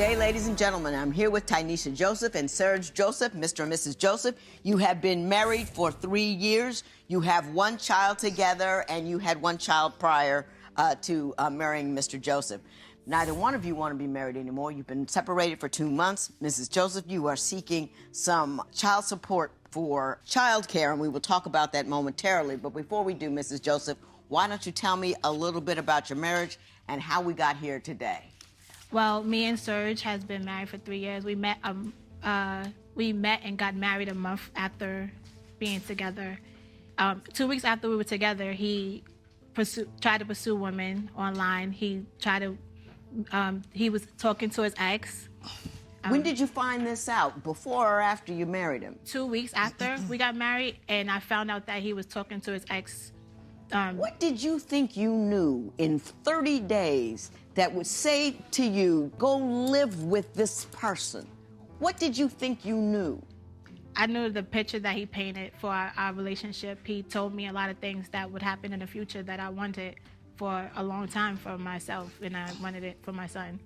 Hey, ladies and gentlemen, I'm here with Tynesha Joseph and Serge Joseph, Mr. and Mrs. Joseph. You have been married for 3 years. You have one child together, and you had one child prior to marrying Mr. Joseph. Neither one of you want to be married anymore. You've been separated for 2 months. Mrs. Joseph, you are seeking some child support for child care, and we will talk about that momentarily. But before we do, Mrs. Joseph, why don't you tell me a little bit about your marriage and how we got here today? Well, me and Serge has been married for 3 years. We met and got married a month after being together. 2 weeks after we were together, he tried to pursue women online. He was talking to his ex. When did you find this out? Before or after you married him? 2 weeks after we got married, and I found out that he was talking to his ex. What did you think you knew in 30 days that would say to you, go live with this person? What did you think you knew? I knew the picture that he painted for our relationship. He told me a lot of things that would happen in the future that I wanted for a long time for myself, and I wanted it for my son.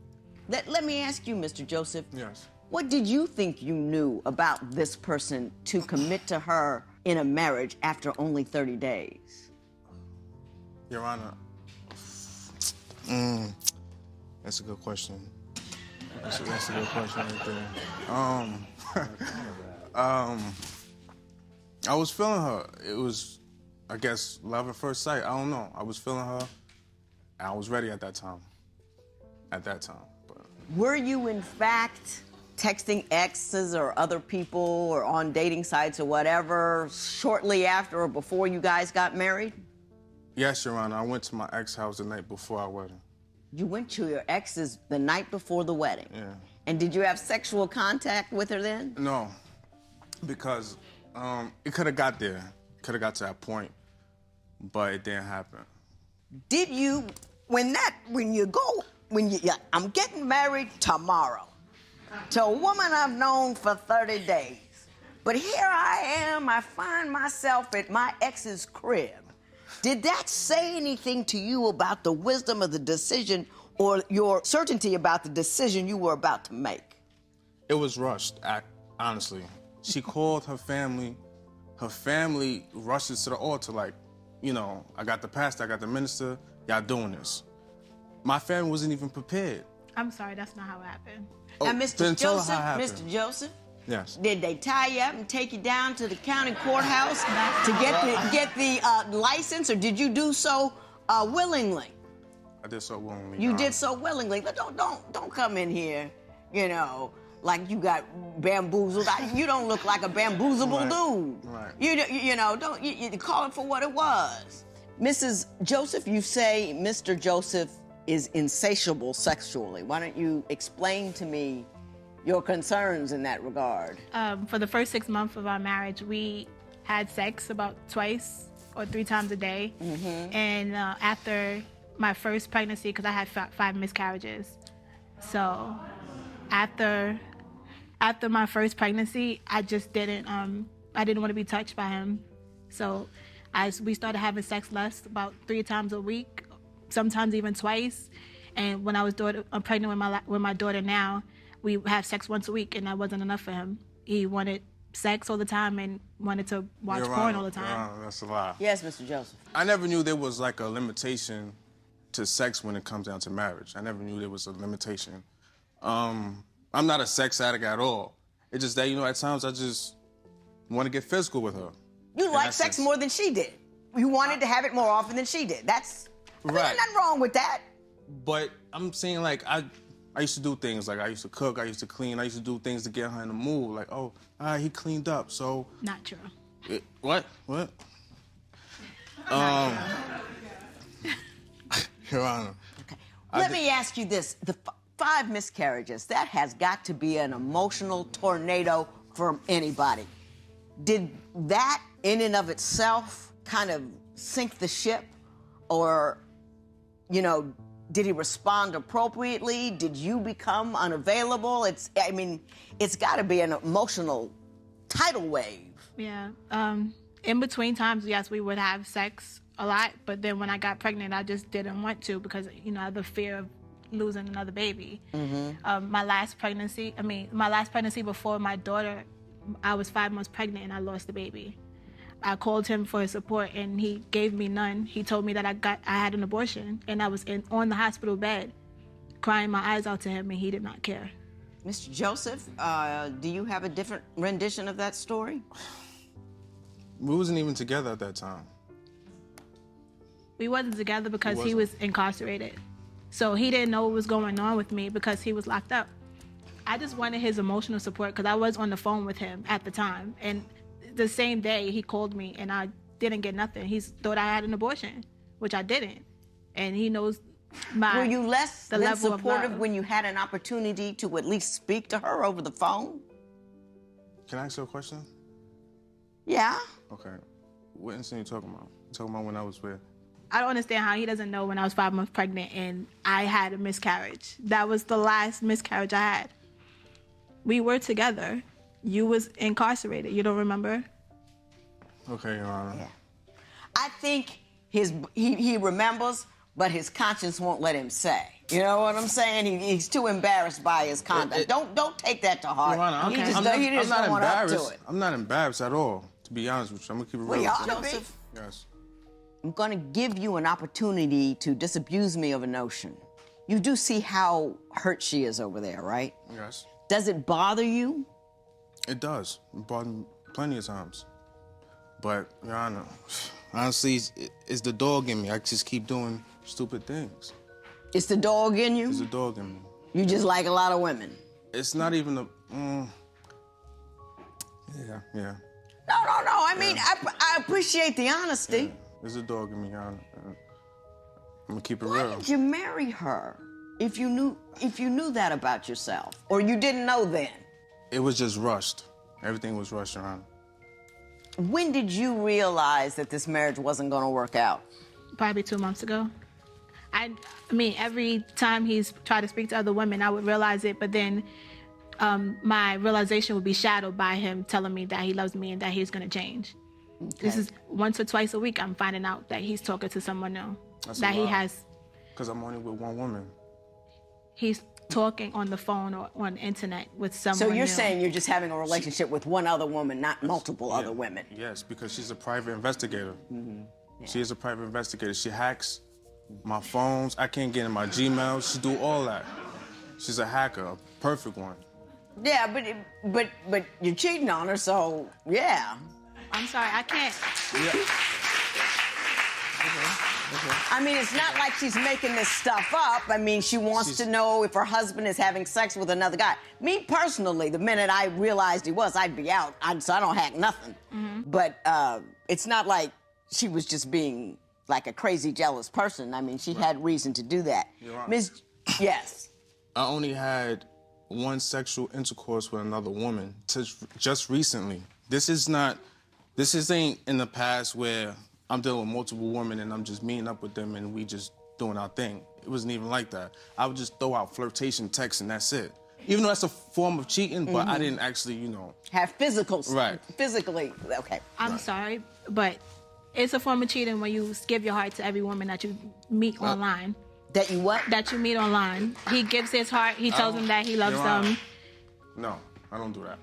Let me ask you, Mr. Joseph. Yes. What did you think you knew about this person to commit to her in a marriage after only 30 days? Your Honor, that's a good question. That's a good question right there. I was feeling her. It was, I guess, love at first sight. I don't know. I was feeling her, and I was ready at that time. But Were you, in fact, texting exes or other people or on dating sites or whatever shortly after or before you guys got married? yes, Your Honor, I went to my ex house the night before our wedding. You went to your ex's the night before the wedding? Yeah. And did you have sexual contact with her then? No, because it could have got there. Could have got to that point, but it didn't happen. Did you, I'm getting married tomorrow to a woman I've known for 30 days, but here I am, I find myself at my ex's crib. Did that say anything to you about the wisdom of the decision or your certainty about the decision you were about to make? It was rushed, honestly. She called her family. Her family rushes to the altar like, you know, I got the pastor, I got the minister, y'all doing this. My family wasn't even prepared. I'm sorry, that's not how it happened. Oh, And Mr. then tell her Joseph, how it happened. Mr. Joseph, Yes. did they tie you up and take you down to the county courthouse to get the license, or did you do so willingly? I did so willingly. You did so willingly. But don't come in here, you know, like you got bamboozled. You don't look like a bamboozleable dude. Right. You know, you call it for what it was. Mrs. Joseph, you say Mr. Joseph is insatiable sexually. Why don't you explain to me your concerns in that regard? For the first 6 months of our marriage, we had sex about 2 or 3 times a day. Mm-hmm. And after my first pregnancy, because I had 5 miscarriages, so after my first pregnancy, I just didn't want to be touched by him. So we started having sex less, about 3 times a week, sometimes even twice. And when I'm pregnant with my daughter now, we have sex once a week, and that wasn't enough for him. He wanted sex all the time and wanted to watch porn all the time. That's a lie. Yes, Mr. Joseph. I never knew there was like a limitation to sex when it comes down to marriage. I never knew there was a limitation. I'm not a sex addict at all. It's just that, you know, at times I just want to get physical with her. You like sex more than she did. You wanted to have it more often than she did. That's Right. There's nothing wrong with that. But I'm saying, like, I used to do things, like I used to cook, I used to clean, I used to do things to get her in the mood. Like, oh, he cleaned up, so... Not true. What? Your Honor. Okay. Let me ask you this. The 5 miscarriages, that has got to be an emotional tornado for anybody. Did that, in and of itself, kind of sink the ship? Or, you know, did he respond appropriately? Did you become unavailable? It's got to be an emotional tidal wave. Yeah. In between times, yes, we would have sex a lot, but then when I got pregnant, I just didn't want to because, you know, the fear of, losing another baby. My last pregnancy before my daughter, I was 5 months pregnant and I lost the baby. I called him for his support and he gave me none. He told me that I had an abortion and I was on the hospital bed crying my eyes out to him and he did not care. Mr. Joseph, do you have a different rendition of that story? We wasn't even together at that time. We wasn't together because he was incarcerated. So he didn't know what was going on with me because he was locked up. I just wanted his emotional support because I was on the phone with him at the time. And the same day he called me and I didn't get nothing. He thought I had an abortion, which I didn't. And he knows Were you less the than level of supportive love. when you had an opportunity to at least speak to her over the phone? Can I ask you a question? Yeah. Okay. What incident are you talking about? You talking about when I was with? I don't understand how he doesn't know when I was 5 months pregnant and I had a miscarriage. That was the last miscarriage I had. We were together. You was incarcerated. You don't remember? Okay, Your Honor. Yeah. I think he remembers, but his conscience won't let him say. You know what I'm saying? He's too embarrassed by his conduct. Don't take that to heart. Your Honor, He just I'm don't not want up to embarrassed. it. I'm not embarrassed at all, to be honest with you. I'm gonna keep it real. We ought with you. to be. Joseph. Yes. I'm going to give you an opportunity to disabuse me of a notion. You do see how hurt she is over there, right? Yes. Does it bother you? It does. It bothered me plenty of times. But, Your Honor, honestly, it's the dog in me. I just keep doing stupid things. It's the dog in you? It's the dog in me. You just like a lot of women? It's not even a... yeah. No. I mean, I appreciate the honesty. There's a dog in me, Your Honor. I'm gonna keep it Why real. did you marry her if you knew that about yourself? Or you didn't know then? It was just rushed. Everything was rushed, Your Honor. When did you realize that this marriage wasn't going to work out? Probably 2 months ago. I mean, every time he's tried to speak to other women, I would realize it, but then my realization would be shadowed by him telling me that he loves me and that he's going to change. Okay. This is once or twice a week I'm finding out that he's talking to someone new. That's that a lot. He has. Because I'm only with one woman. He's talking on the phone or on the internet with someone So you're new. saying you're just having a relationship with one other woman, not multiple other women? Yes, because she's a private investigator. Mm-hmm. Yeah. She is a private investigator. She hacks my phones. I can't get in my Gmail. She do all that. She's a hacker, a perfect one. Yeah, but you're cheating on her, so yeah. I'm sorry, I can't. Yeah. I mean, it's not like she's making this stuff up. I mean, she wants to know if her husband is having sex with another guy. Me personally, the minute I realized he was, I'd be out. So I don't hack nothing. Mm-hmm. But it's not like she was just being like a crazy jealous person. I mean, she had reason to do that. Miss, yes. I only had one sexual intercourse with another woman just recently. This ain't in the past where I'm dealing with multiple women and I'm just meeting up with them and we just doing our thing. It wasn't even like that. I would just throw out flirtation texts and that's it. Even though that's a form of cheating, but I didn't actually, have physical. Right. Physically, okay. I'm sorry, but it's a form of cheating when you give your heart to every woman that you meet online. That you what? That you meet online. He gives his heart. He tells them that he loves them. No, I don't do that.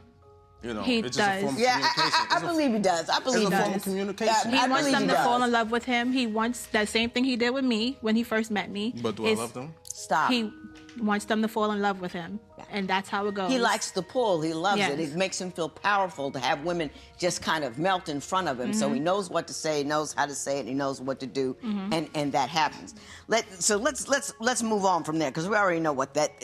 He it's just does. a form of Yeah, communication. I believe he does. I believe It's a he form does. of communication. He I wants believe them he to does. fall in love with him. He wants the same thing he did with me when he first met me. But do I love them? Stop. He wants them to fall in love with him, and that's how it goes. He likes the pull. He loves Yes. it. It makes him feel powerful to have women just kind of melt in front of him. So he knows what to say, he knows how to say it, and he knows what to do, and that happens. Let's move on from there because we already know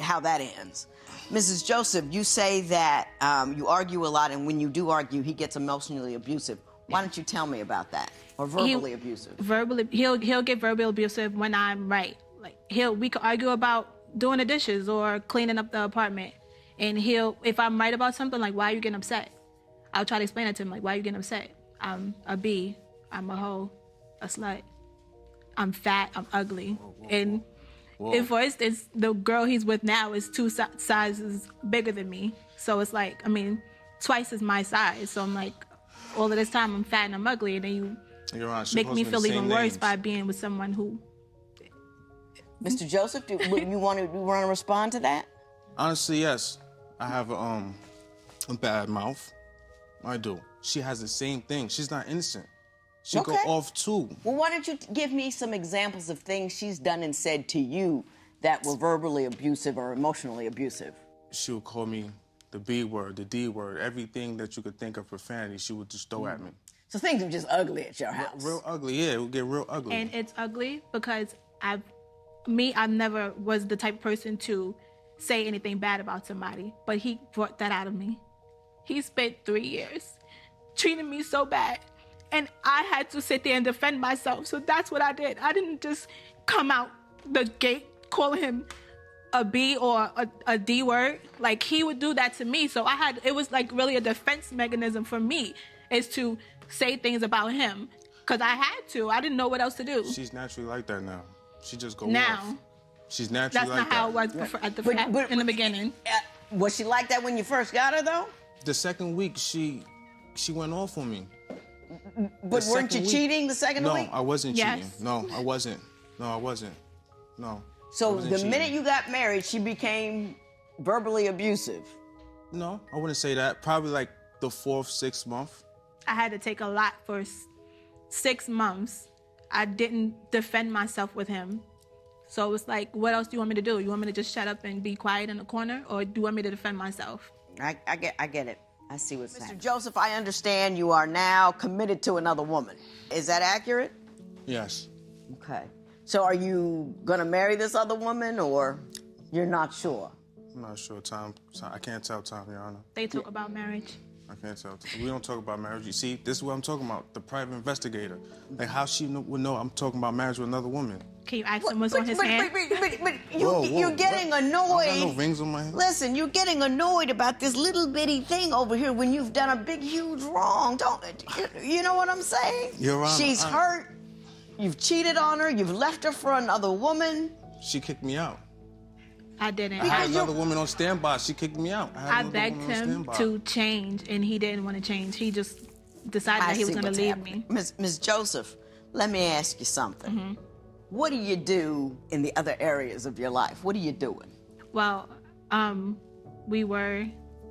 how that ends. Mrs. Joseph, you say that you argue a lot, and when you do argue, he gets emotionally abusive. Why don't you tell me about that? Or verbally abusive? He'll get verbally abusive when I'm right. Like we could argue about doing the dishes or cleaning up the apartment, and if I'm right about something, like why are you getting upset? I'll try to explain it to him, like why are you getting upset? I'm a B, I'm a hoe, a slut. I'm fat, I'm ugly, and for instance, the girl he's with now is 2 sizes bigger than me. So it's like, I mean, twice as my size. So I'm like, all of this time I'm fat and I'm ugly, and then you make me feel even worse by being with someone who Mr. Joseph, do you want to respond to that? Honestly, yes. I have a bad mouth. I do. She has the same thing. She's not innocent. She go off too. Well, why don't you give me some examples of things she's done and said to you that were verbally abusive or emotionally abusive? She would call me the B word, the D word, everything that you could think of profanity, she would just throw at me. So things are just ugly at your house. Real ugly, yeah. It would get real ugly. And it's ugly because I never was the type of person to say anything bad about somebody, but he brought that out of me. He spent 3 years treating me so bad, and I had to sit there and defend myself. So that's what I did. I didn't just come out the gate calling him a B or a D word. Like, he would do that to me. So it was like really a defense mechanism for me, is to say things about him, because I had to. I didn't know what else to do. She's naturally like that now. She just go now. off. She's naturally That's like not how that. it was in the beginning. Was she like that when you first got her, though? The second week, she went off on me. But weren't you cheating the second week? No, I wasn't Yes. cheating. No, I wasn't. No. So I wasn't the cheating. minute you got married, she became verbally abusive. No, I wouldn't say that. Probably like the 4th, 6th month. I had to take a lot for 6 months. I didn't defend myself with him. So it was like, what else do you want me to do? You want me to just shut up and be quiet in the corner, or do you want me to defend myself? I get it. I see what's happening. Mr. Joseph, I understand you are now committed to another woman. Is that accurate? Yes. Okay. So are you going to marry this other woman, or you're not sure? I'm not sure. Time. I can't tell time, Your Honor. They talk about marriage. I can't tell. We don't talk about marriage. You see, this is what I'm talking about. The private investigator. Like, how she would know I'm talking about marriage with another woman. Can you ask him what's on his hand? But Whoa, you're getting annoyed. I got no rings on my hand. Listen, you're getting annoyed about this little bitty thing over here when you've done a big, huge wrong. You know what I'm saying? Your Honor, She's hurt. You've cheated on her. You've left her for another woman. She kicked me out. I didn't. I had another woman on standby. She kicked me out. I begged him to change, and he didn't want to change. He just decided that he was going to leave me. Ms. Joseph, let me ask you something. Mm-hmm. What do you do in the other areas of your life? What are you doing? Well, we were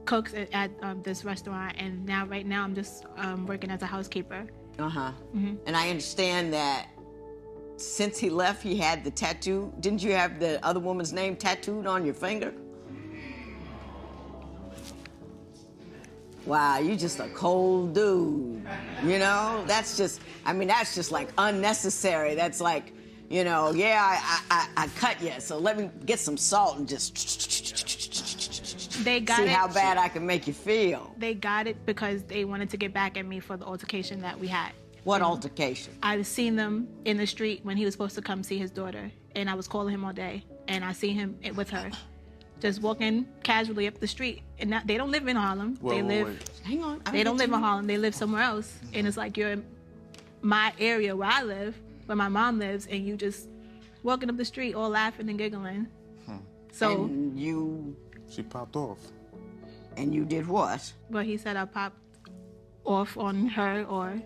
cooks at this restaurant, and right now I'm just working as a housekeeper. Uh-huh. Mm-hmm. And I understand that since he left, he had the tattoo. Didn't you have the other woman's name tattooed on your finger? Wow, you just a cold dude. You know, that's just like unnecessary. That's like, you know, yeah, I cut you, so let me get some salt and just They got see how bad I can make you feel. They got it because they wanted to get back at me for the altercation that we had. What altercation? I've seen them in the street when he was supposed to come see his daughter, and I was calling him all day, and I see him with her, just walking casually up the street. And they don't live in Harlem. Hang on. They don't live in Harlem. They live somewhere else. And it's like, you're in my area where I live, where my mom lives, and you just walking up the street all laughing and giggling. So and she popped off. And you did what? Well, he said I popped off on her, or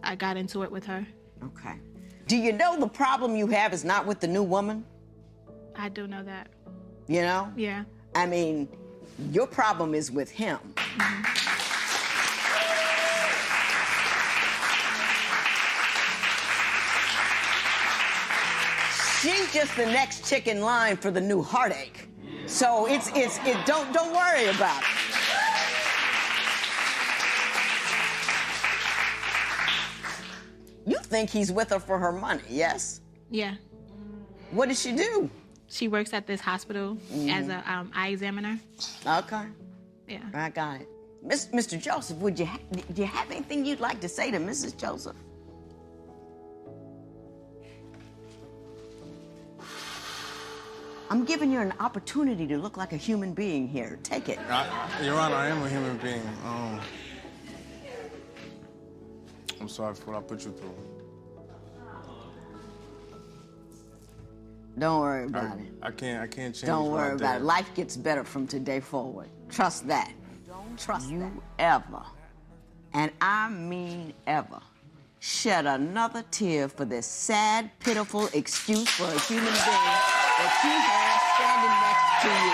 I got into it with her. Okay. Do you know the problem you have is not with the new woman? I do know that. You know? Yeah. I mean, your problem is with him. Mm-hmm. She's just the next chick in line for the new heartache. So don't worry about it. You think he's with her for her money, yes? Yeah. What does she do? She works at this hospital as a eye examiner. Okay. Yeah. I got it. Mr. Joseph, do you have anything you'd like to say to Mrs. Joseph? I'm giving you an opportunity to look like a human being here. Take it. Your Honor, I am a human being. I'm sorry for what I put you through. Don't worry about it. I can't change. Don't worry about it. Life gets better from today forward. Trust that. Don't trust you ever, and I mean ever, shed another tear for this sad, pitiful excuse for a human being that you have standing next to you.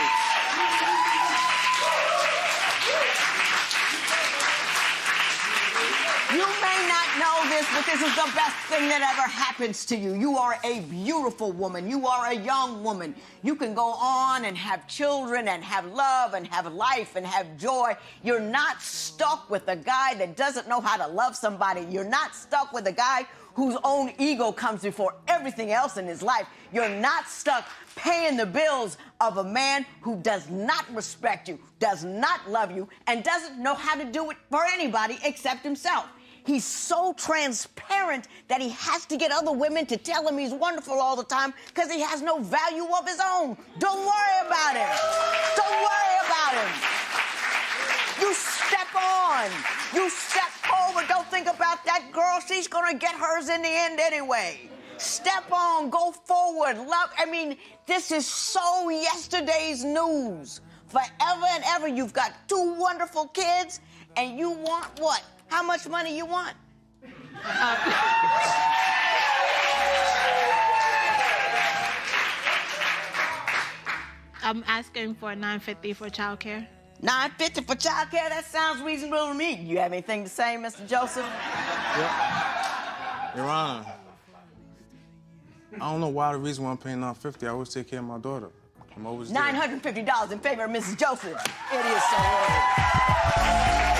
You may not know this, but this is the best thing that ever happens to you. You are a beautiful woman. You are a young woman. You can go on and have children and have love and have life and have joy. You're not stuck with a guy that doesn't know how to love somebody. You're not stuck with a guy whose own ego comes before everything else in his life. You're not stuck paying the bills of a man who does not respect you, does not love you, and doesn't know how to do it for anybody except himself. He's so transparent that he has to get other women to tell him he's wonderful all the time because he has no value of his own. Don't worry about him. Don't worry about him. You step on. You step over. Don't think about that girl. She's going to get hers in the end anyway. Step on. Go forward. Love. I mean, this is so yesterday's news. Forever and ever, you've got 2 wonderful kids, and you want what? How much money you want? I'm asking for $950 for childcare. $950 for childcare? That sounds reasonable to me. You have anything to say, Mr. Joseph? Your Honor, I don't know why the reason why I'm paying $950. I always take care of my daughter. I'm always there. $950 in favor of Mrs. Joseph. It is so worth it.